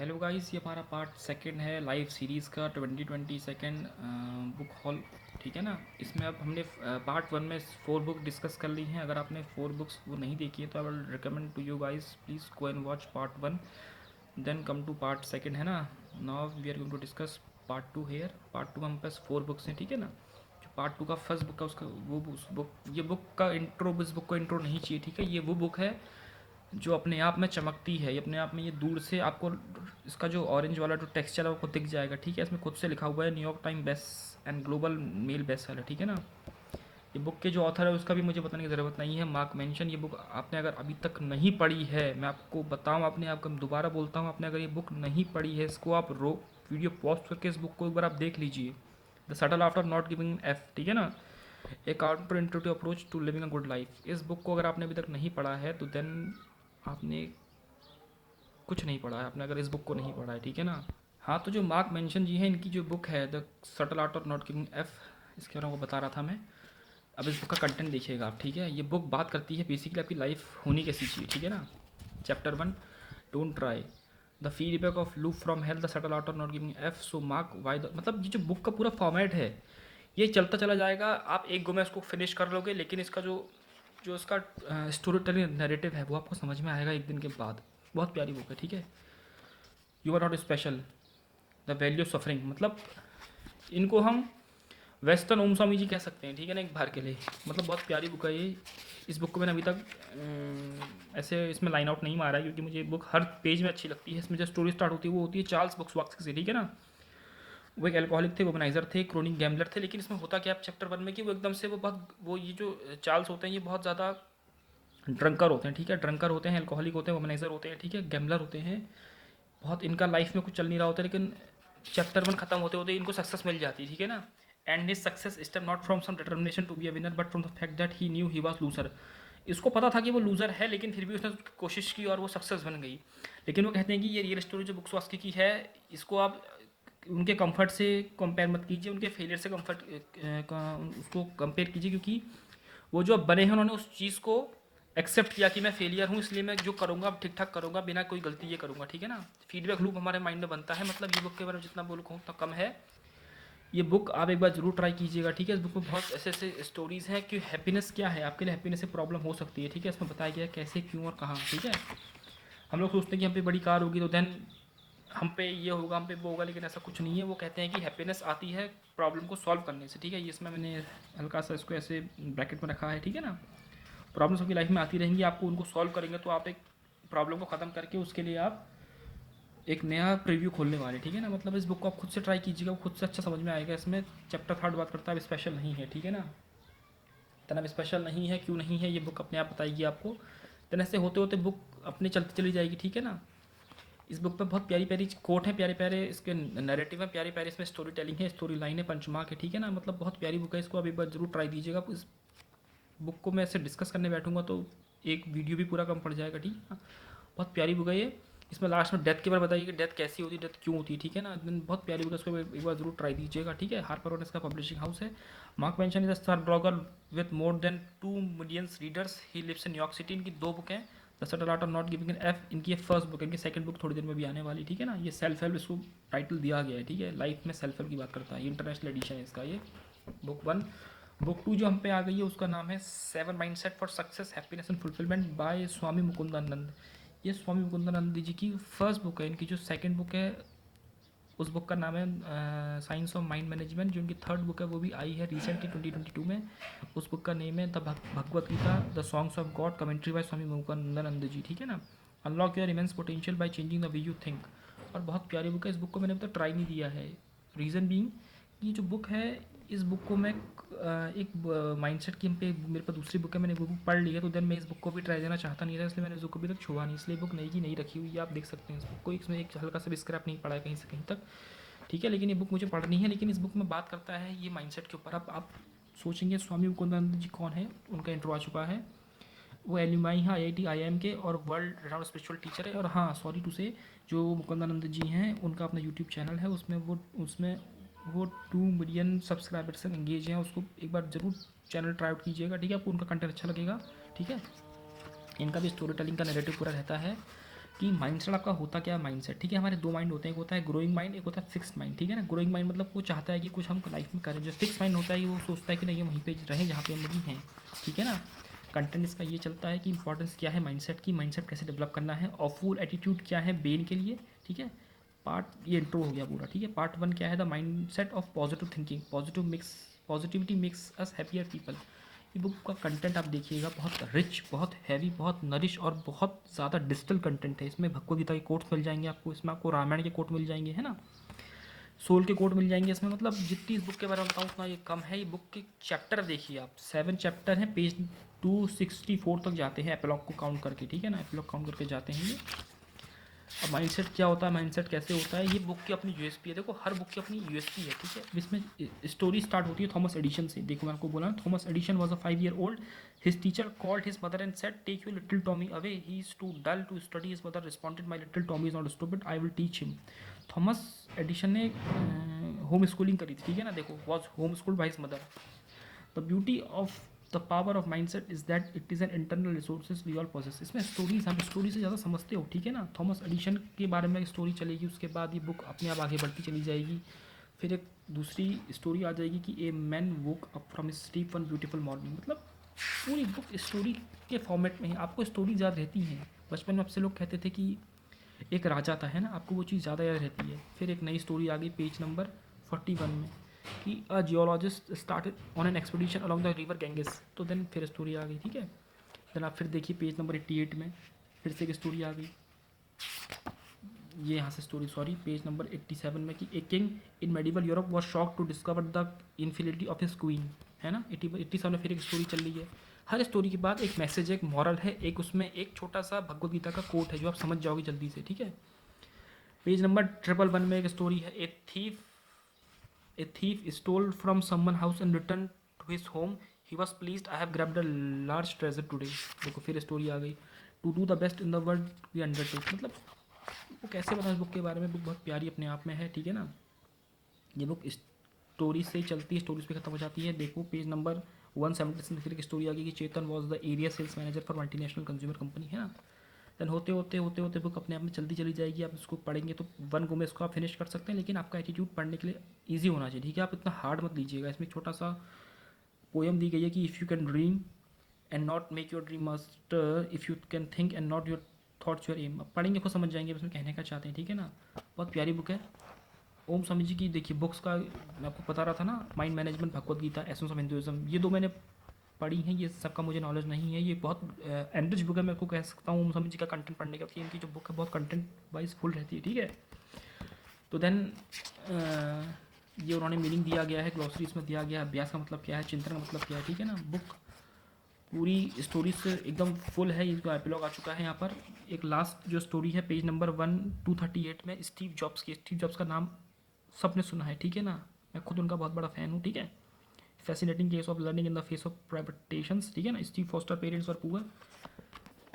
Hello guys, ये हमारा part second है लाइव सीरीज़ का 2020 सेकंड बुक हॉल। ठीक है ना। इसमें अब हमने पार्ट वन में 4 बुक डिस्कस कर ली हैं। अगर आपने 4 बुक्स वो नहीं देखी है तो I will recommend to you guys, please go and watch part one, then come to part second, है ना। Now we are going to discuss part two here. Part two में हम पास 4 बुक्स हैं, ठीक है ना। जो पार्ट टू का फर्स्ट बुक है उसका वो उस बुक, ये बुक का इंट्रो, इस बुक को इंट्रो नहीं चाहिए, ठीक है। ये वो बुक है जो अपने आप में चमकती है, ये अपने आप में, ये दूर से आपको इसका जो ऑरेंज वाला जो टेक्सचर है आपको दिख जाएगा, ठीक है। इसमें खुद से लिखा हुआ है New York time best and global male best seller, ठीक है ना। ये बुक के जो ऑथर है उसका भी मुझे बताने की ज़रूरत नहीं है, मार्क मेंशन। ये बुक आपने अगर अभी तक नहीं पढ़ी है, मैं आपको बताऊँ, आपने आपको दोबारा बोलता हूँ, आपने अगर ये बुक नहीं पढ़ी है, इसको आप वीडियो पॉज करके इस बुक को एक बार आप देख लीजिए। The subtle after not giving F, ठीक है ना। A counterintuitive approach to living a good life. इस बुक को अगर आपने अभी तक नहीं पढ़ा है तो देन आपने कुछ नहीं पढ़ा है, आपने अगर इस बुक को नहीं पढ़ा है, ठीक है ना। हाँ, तो जो मार्क मेंशन जी हैं, इनकी जो बुक है the subtle art of not giving F, इसके बारे में बता रहा था मैं। अब इस बुक का कंटेंट देखिएगा आप, ठीक है। ये बुक बात करती है बेसिकली आपकी लाइफ होनी कैसी चाहिए, ठीक है ना। Chapter one, don't try the feedback of loop from health the subtle art of not giving F so mark why the, मतलब ये जो बुक का पूरा फॉर्मेट है ये चलता चला जाएगा, आप एक गो में इसको फिनिश कर लोगे, लेकिन इसका जो जो इसका स्टोरी टेलिंग नैरेटिव है वो आपको समझ में आएगा एक दिन के बाद। बहुत प्यारी बुक है, ठीक है। You are not special, the value of suffering, मतलब इनको हम वेस्टर्न ओम स्वामी जी कह सकते हैं, ठीक है ना, एक बार के लिए। मतलब बहुत प्यारी बुक है ये। इस बुक को मैंने अभी तक ऐसे इसमें लाइन आउट नहीं मारा है, क्योंकि मुझे बुक हर पेज में अच्छी लगती है। इसमें जो स्टोरी स्टार्ट होती है वो होती है चार्ल्स बक्सवाक्स से, ठीक है ना। वो एक एल्कोहलिक थे, वोमनाइजर थे, क्रोनिक गैम्बलर थे, लेकिन इसमें होता क्या है चैप्टर वन में कि वो एकदम से वो बहुत, वो ये जो चार्ल्स होते हैं ये बहुत ज़्यादा ड्रंकर होते हैं, ठीक है। ड्रंकर होते हैं, एल्कोहलिक होते हैं, वोमनाइजर होते हैं, ठीक है, गैम्बलर होते हैं। बहुत इनका लाइफ में कुछ चल नहीं रहा होता, लेकिन चैप्टर वन खत्म होते होते इनको सक्सेस मिल जाती है, ठीक है ना। And his success stem not from some determination to be a winner but from the fact that he knew he was loser. इसको पता था कि वो लूजर है, लेकिन फिर भी उसने कोशिश की और वो सक्सेस बन गई। लेकिन वो कहते हैं कि ये रियल स्टोरी जो बुक्सवास्की की है, इसको आप उनके कंफर्ट से कंपेयर मत कीजिए, उनके फेलियर से कंफर्ट उसको कंपेयर कीजिए, क्योंकि वो जो अब बने हैं उन्होंने उस चीज़ को एक्सेप्ट किया कि मैं फेलियर हूँ, इसलिए मैं जो करूँगा अब ठीक ठाक करूँगा, बिना कोई गलती ये करूँगा, ठीक है ना। फीडबैक लूप हमारे माइंड में बनता है, मतलब ये बुक के बारे में जितना बोलूँ उतना कम है। ये बुक आप एक बार जरूर ट्राई कीजिएगा, ठीक है। इस बुक में बहुत ऐसे ऐसे स्टोरीज़ हैं कि हैप्पीनेस क्या है, आपके लिए हैप्पीनेस से प्रॉब्लम हो सकती है, ठीक है। इसमें बताया गया है कैसे, क्यों और कहाँ, ठीक है। हम लोग सोचते हैं कि हम पे बड़ी कार होगी तो देन हम पे ये होगा, हम पे वो होगा, लेकिन ऐसा कुछ नहीं है। वो कहते हैं कि हैप्पीनेस आती है प्रॉब्लम को सॉल्व करने से, ठीक है। ये इसमें मैंने हल्का सा इसको ऐसे ब्रैकेट में रखा है, ठीक है ना। प्रॉब्लम्स आपकी लाइफ में आती रहेंगी, आपको उनको सॉल्व करेंगे तो आप एक प्रॉब्लम को ख़त्म करके उसके लिए आप एक नया प्रीव्यू खोलने वाले, ठीक है ना। मतलब इस बुक को आप खुद से ट्राई कीजिएगा, खुद से अच्छा समझ में आएगा। इसमें चैप्टर थर्ड बात करता है स्पेशल नहीं है, ठीक है ना। इतना स्पेशल नहीं है, क्यों नहीं है, ये बुक अपने आप बताएगी आपको। देन ऐसे होते होते बुक अपने चलती चली जाएगी, ठीक है ना। इस बुक में बहुत प्यारी प्यारी कोट है, प्यारे प्यारे इसके नैरेटिव है, प्यारे प्यारे इसमें स्टोरी टेलिंग है, स्टोरी लाइन है, पंचमार्क है, ठीक है ना। मतलब बहुत प्यारी बुक है, इसको आप एक बार जरूर ट्राई कीजिएगा। इस बुक को मैं ऐसे डिस्कस करने बैठूंगा तो एक वीडियो भी पूरा कम पड़ जाएगा, ठीक है ना। बहुत प्यारी बुक है ये। इसमें लास्ट में डेथ के बारे में बताइए कि डेथ कैसी होती है, डेथ क्यों होती है, ठीक है ना। बहुत प्यारी बुक है, उसको एक बार जरूर ट्राई दीजिएगा, ठीक है। हार्पर और इसका पब्लिशिंग हाउस है। Mark Manson is a star blogger with more than 2 million readers, he lives in New York City. इनकी 2 बुक हैं, the subtle art of not giving an F, इनकी ये फर्स्ट बुक है। इनकी सेकंड बुक थोड़ी देर में भी आने वाली, ठीक है ना। ये सेल्फ हेल्प इसको टाइटल दिया गया है, ठीक है। लाइफ में सेल्फ हेल्प की बात करता है, ये इंटरनेशनल एडिशन है इसका, ये बुक वन। बुक टू जो हम पे आ गई है उसका नाम है 7 mindset for success happiness and fulfilment by Swami Mukundananda. ये स्वामी मुकुंदानंद जी की फर्स्ट बुक है। इनकी जो सेकंड बुक है उस बुक का नाम है साइंस ऑफ माइंड मैनेजमेंट। जो इनकी थर्ड बुक है वो भी आई है रिसेंटली 2022 में। उस बुक का नेम है the Bhagavad Gita the songs of God, commentary by Swami Mukundananda ji, ठीक है ना। Unlock your immense potential by changing the way you think. और बहुत प्यारी बुक है, इस बुक को मैंने अभी तक ट्राई नहीं दिया है। रीज़न बीइंग, ये जो बुक है, इस बुक को मैं एक माइंडसेट की हम पे मेरे पास दूसरी बुक है, मैंने वो बुक पढ़ ली है, तो देन मैं इस बुक को भी ट्राई देना चाहता नहीं था, इसलिए मैंने इस बुक को अभी तक छुआ नहीं, इसलिए बुक नई की नहीं रखी हुई है। आप देख सकते हैं इस बुक को, इसमें एक हल्का सा भी स्क्रैप नहीं पड़ा है कहीं से कहीं तक, ठीक है। लेकिन ये बुक मुझे पढ़नी है। लेकिन इस बुक में बात करता है ये माइंडसेट के ऊपर। अब आप सोचेंगे स्वामी मुकुंदानंद जी कौन है, उनका इंट्रो आ चुका है। वो एल्यूमाई हैं IIT IIM के और वर्ल्ड रेनाउंड स्पिरिचुअल टीचर है। और हाँ, सॉरी टू से, जो मुकुंदानंद जी हैं उनका अपना यूट्यूब चैनल है, उसमें वो 2 मिलियन सब्सक्राइबर से एंगेज हैं। उसको एक बार जरूर चैनल ट्राई आउट कीजिएगा, ठीक है। आपको उनका कंटेंट अच्छा लगेगा, ठीक है। इनका भी स्टोरी टेलिंग का नैरेटिव पूरा रहता है, कि माइंडसेट आपका होता क्या है। माइंडसेट, ठीक है, हमारे दो माइंड होते हैं, एक होता है ग्रोइंग माइंड, एक होता है फिक्स्ड माइंड, ठीक है ना। ग्रोइंग माइंड मतलब वो चाहता है कि कुछ हम लाइफ में करें। जो फिक्स माइंड होता है वो सोचता है कि नहीं हम वहीं पे रहें जहाँ पे हम अभी हैं, ठीक है ना। कंटेंट इसका ये चलता है कि इंपॉर्टेंस क्या है माइंडसेट की, माइंडसेट कैसे डेवलप करना है, और फुल एटीट्यूड क्या है ब्रेन के लिए, ठीक है। पार्ट ये इंट्रो हो गया पूरा, ठीक है। पार्ट 1 क्या है, the mindset of positive thinking, positivity makes us happier people. ये बुक का कंटेंट आप देखिएगा, बहुत रिच, बहुत हैवी, बहुत नरिश और बहुत ज़्यादा डिजिटल कंटेंट है। इसमें भगवद गीता के कोट्स मिल जाएंगे आपको, इसमें आपको रामायण के कोट मिल जाएंगे, है ना, सोल के कोट मिल जाएंगे इसमें। मतलब जितनी इस बुक के बारे में बताऊँ उतना ये कम है। ये बुक के चैप्टर देखिए आप, 7 चैप्टर हैं, पेज 264 तक जाते हैं एपिलॉग को काउंट करके, ठीक है ना, एपिलॉग काउंट करके जाते हैं ये। अब माइंडसेट क्या होता है, माइंडसेट कैसे होता है, ये बुक की अपनी यूएसपी है। देखो हर बुक की अपनी यूएसपी है, ठीक है। इसमें स्टोरी स्टार्ट होती है थॉमस एडिशन से। देखो मैं आपको बोला, Thomas Edison was a 5 year old, his teacher called his mother and said take you little Tommy away, he is too dull to study. His mother responded my little Tommy is not stupid, I will teach him. Thomas Edison ने home schooling करी थी, ठीक है ना। देखो was home schooled by his mother. The beauty of the power of mindset is that it is an internal resources we all possess. इसमें stories, हम story से ज़्यादा समझते हो, ठीक है ना। थॉमस एडिशन के बारे में स्टोरी चलेगी, उसके बाद ये बुक अपने आप आगे बढ़ती चली जाएगी। फिर एक दूसरी स्टोरी आ जाएगी कि a man woke up from his sleep one beautiful morning. मतलब पूरी बुक स्टोरी के फॉर्मेट में है, आपको स्टोरी याद रहती है। बचपन में आपसे लोग कहते थे कि एक राजा था, है ना, आपको वो चीज़ ज़्यादा याद रहती है। फिर एक नई स्टोरी आ गई पेज नंबर 41 में कि a geologist started on an expedition along the river Ganges. तो देन फिर स्टोरी आ गई, ठीक है। देन आप फिर देखिए पेज नंबर 88 में फिर से एक स्टोरी आ गई, ये यहाँ से स्टोरी, सॉरी, पेज नंबर 87 में कि a king in medieval Europe was shock to discover the infinity of his queen, है ना। 87 में फिर एक स्टोरी चल रही है। हर स्टोरी के बाद एक मैसेज है, एक मॉरल है, एक उसमें एक छोटा सा भगवद गीता का कोट है जो आप समझ जाओगे जल्दी से, ठीक है। पेज नंबर 111 में एक स्टोरी है, a thief stole from someone house and return to his home, he was pleased I have grabbed a large treasure today. देखो फिर स्टोरी आ गई, to do the best in the world we undertake. मतलब वो कैसे बताऊँ इस book के बारे में, बुक बहुत प्यारी अपने आप में है, ठीक है ना। ये बुक स्टोरी से चलती है, स्टोरीज पे खत्म हो जाती है। देखो पेज नंबर 176 में फिर एक स्टोरी आ गई कि Chetan was the area sales manager for multinational consumer company, है ना। देन होते होते होते होते बुक अपने आप में चलती चली जाएगी। आप इसको पढ़ेंगे तो 1 गो में इसको आप फिनिश कर सकते हैं, लेकिन आपका एटीट्यूड पढ़ने के लिए ईजी होना चाहिए, ठीक है। आप इतना हार्ड मत लीजिएगा। इसमें एक छोटा सा पोएम दी गई है कि if you can dream and not make your dream master, if you can think and not your thoughts your aim. अब पढ़ेंगे खुद समझ जाएंगे इसमें कहने का चाहते हैं, ठीक है ना। बहुत प्यारी बुक है। ओम स्वामी जी की देखिए बुक्स का मैं आपको बता रहा था ना, mind management, Bhagavad Gita, essence of Hinduism, ये दो मैंने पढ़ी हैं। ये सबका मुझे नॉलेज नहीं है, ये बहुत एनरिच बुक है, मैं आपको कह सकता हूँ ओम स्वामी जी का कंटेंट पढ़ने का, कि इनकी जो बुक है बहुत कंटेंट वाइज फुल रहती है, ठीक है। तो देन ये उन्होंने मीनिंग दिया गया है, ग्लॉसरी इसमें दिया गया है, अभ्यास का मतलब क्या है, चिंतन का मतलब क्या है, ठीक है ना। बुक पूरी स्टोरी से एकदम फुल है। इसका एपिलॉग आ चुका है यहाँ पर। एक लास्ट जो स्टोरी है पेज नंबर 1238 में स्टीव जॉब्स की। स्टीव जॉब्स का नाम सबने सुना है, ठीक है ना, मैं खुद उनका बहुत बड़ा फ़ैन हूँ, ठीक है। Fascinating case of learning in the face of privations, ठीक है ना। स्टीव फॉस्टर पेरेंट्स और पुअर।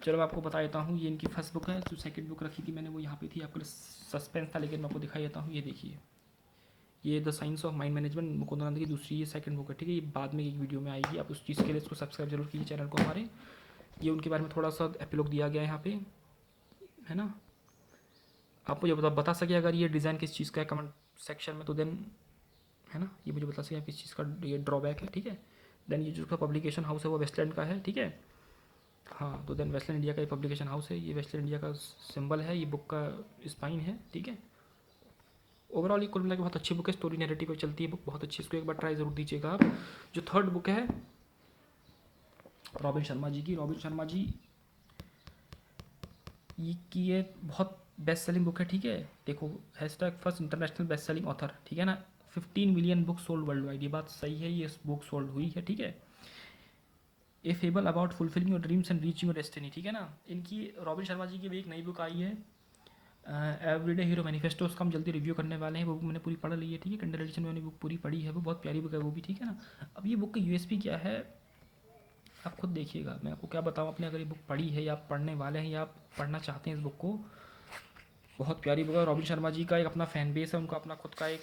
चलो मैं आपको बता देता हूँ, ये इनकी फर्स्ट बुक है। जो सेकंड बुक रखी थी मैंने वो यहाँ पे थी, आपके लिए सस्पेंस था, लेकिन मैं आपको दिखाई देता हूँ। ये देखिए, ये the science of mind management, Mukundananda की दूसरी, ये सेकंड बुक है, ठीक है। ये बाद में एक वीडियो में आएगी, आप उस चीज़ के लिए इसको सब्सक्राइब जरूर कीजिए चैनल को हमारे। ये उनके बारे में थोड़ा सा एपिलॉग दिया गया है यहाँ पे, है ना। आप मुझे बता सके अगर ये डिज़ाइन किस चीज़ का है कमेंट सेक्शन में, तो देन, है ना, ये मुझे बता सके आप किस चीज़ का ये ड्रॉबैक है, ठीक है। देन ये जो उसका पब्लिकेशन हाउस है वो वेस्टलैंड का है, ठीक है। हाँ, तो देन वेस्टलैंड इंडिया का ये पब्लिकेशन हाउस है, ये वेस्टलैंड इंडिया का सिंबल है, ये बुक का स्पाइन है, ठीक है। ओवरऑल ये कुल मिला के बहुत अच्छी बुक है, स्टोरी नैरेटिव पर चलती है बुक, बहुत अच्छी। इसको एक बार ट्राई ज़रूर दीजिएगा आप। जो थर्ड बुक है रॉबिन शर्मा जी की, रॉबिन शर्मा जी ये बहुत बेस्ट सेलिंग बुक है, ठीक है। देखो hashtag first international best selling author, ठीक है ना। 15 million book sold world wide, ये बात सही है, ये बुक सोल्ड हुई है, ठीक है। A fable about fulfilling your dreams and reaching your destiny, ठीक है ना। इनकी रॉबिन शर्मा जी की भी एक नई बुक आई है, एवरीडे हीरो मैनिफेस्टो, उसका हम जल्दी रिव्यू करने वाले हैं। वो बुक मैंने पूरी पढ़ ली है, ठीक है। किंडल एडिशन में मैंने बुक पूरी पढ़ी है, वो बहुत प्यारी बुक है वो भी, ठीक है ना। अब ये बुक का यूएसपी क्या है आप खुद देखिएगा, मैं आपको क्या बताऊँ। आपने अगर ये बुक पढ़ी है या आप पढ़ने वाले हैं या आप पढ़ना चाहते हैं इस बुक को, बहुत प्यारी बुक है। रॉबिन शर्मा जी का एक अपना फ़ैन बेस है, उनका अपना खुद का एक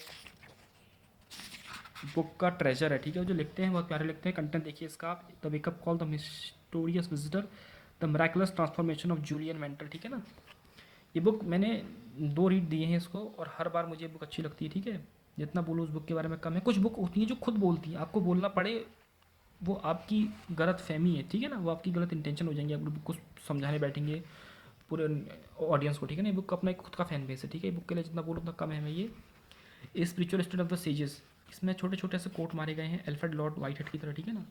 बुक का ट्रेजर है, ठीक है। जो लिखते हैं बहुत प्यारे लिखते हैं। कंटेंट देखिए इसका आप, the wake up call, the mysterious visitor, the miraculous transformation of Julian Mantle, ठीक है ना। ये बुक मैंने 2 रीड दिए हैं इसको, और हर बार मुझे बुक अच्छी लगती है, ठीक है। जितना बोलूँ उस बुक के बारे में कम है। कुछ बुक होती हैं जो खुद बोलती हैं, आपको बोलना पड़े वो आपकी गलत फहमी है, ठीक है ना, वो आपकी गलत इंटेंशन हो जाएंगे, आप बुक को समझाने बैठेंगे पूरे ऑडियंस को, ठीक है ना। ये बुक अपना एक खुद का फैन बेस है, ठीक है। बुक के लिए जितना बोलूँ उतना कम है। मैं ये spiritual state of the sages, इसमें छोटे छोटे से कोट मारे गए हैं एल्फ्रेड लॉर्ड वाइटहेड की तरह, ठीक है ना।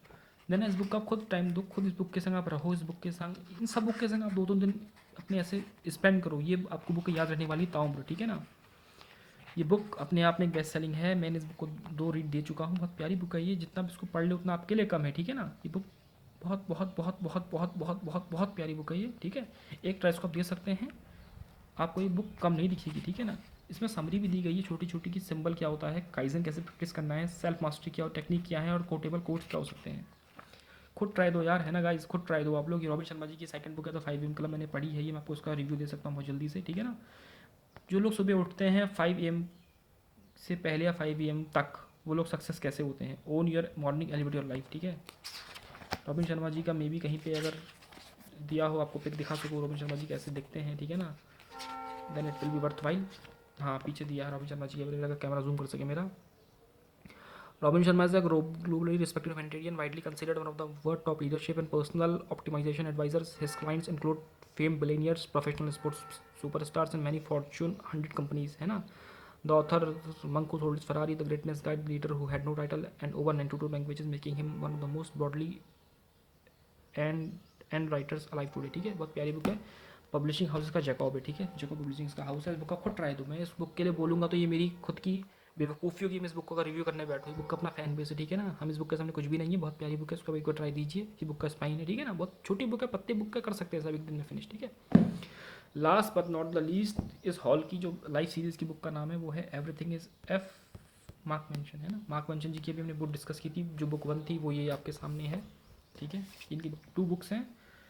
देन इस बुक का खुद टाइम दो, खुद इस बुक के संग आप रहो, इस बुक के संग, इन सब बुक के संग आप 2-2 दिन अपने ऐसे स्पेंड करो, ये आपको बुक याद रहने वाली ताउम्र, ठीक है ना। ये बुक अपने आप में एक बेस्ट सेलिंग है। मैंने इस बुक को 2 रीड दे चुका हूँ, बहुत प्यारी बुक है ये, जितना भी इसको पढ़ ले उतना आपके लिए कम है, ठीक है ना। ये बुक बहुत बहुत बहुत बहुत बहुत बहुत बहुत बहुत प्यारी बुक है ये, ठीक है। एक ट्राई इसको आप दे सकते हैं, आपको ये बुक कम नहीं दिखेगी, ठीक है ना। इसमें समरी भी दी गई है छोटी छोटी, की सिंबल क्या होता है, काइजन कैसे प्रैक्टिस करना है, सेल्फ मास्टरी क्या और टेक्निक क्या है, और कोटेबल कोड्स क्या हो सकते हैं। खुद ट्राई दो यार, है ना गाइस, खुद ट्राई दो आप लोग। ये रॉबिन शर्मा जी की सेकंड बुक है, तो 5 AM क्लब मैंने पढ़ी है, ये मैं आपको उसका रिव्यू दे सकता हूँ बहुत जल्दी से, ठीक है ना। जो लोग सुबह उठते हैं 5 AM से पहले या 5 AM तक, वो लोग सक्सेस कैसे होते हैं, own your morning elevate your life, ठीक है। रॉबिन शर्मा जी का मे भी कहीं पे अगर दिया हो, आपको पिक दिखा सकूँ रॉबिन शर्मा जी कैसे दिखते हैं, ठीक है ना, then it will be worthwhile. हाँ पीछे दिया है रॉबिन शर्मा जी का, अगर कैमरा जूम कर सके मेरा। Robin Sharma is a globally respected humanitarian, widely considered one of the world top leadership and personal optimization advisors. His clients include famed billionaires, professional sports superstars, and many Fortune 100 companies. है ना? The author, monk who sold his Ferrari, the greatness guide leader who had no title and over 92 languages, making him one of the most broadly and writers alive today, ठीक है। बहुत प्यारी book है। Publishing house का Jakob है, ठीक है, Jakob publishing का हाउस है। इस बुक का खुद ट्राई दो, मैं इस बुक के लिए बोलूँगा तो ये मेरी खुद की बेवकूफ़ियों की मैं इस बुक का रिव्यू करने बैठूँ। ये बुक का अपना फैन बेस है, ठीक है ना। हम इस बुक के सामने कुछ भी नहीं है, बहुत प्यारी बुक है, इसको एक बार ट्राई दीजिए। ये बुक का स्पाइन है, ठीक है ना, बहुत छोटी बुक है, पत्ते बुक का कर सकते हैं सब एक दिन में फिनिश, ठीक है। Last but not the least, इस हॉल की जो लाइफ सीरीज़ की बुक का नाम है वो है everything is F mark mention, है ना। मार्क मेंशन जी की अभी हमने बुक डिस्कस की थी, जो बुक 1 थी वो ये आपके सामने है, ठीक है। इनकी 2 बुक्स हैं,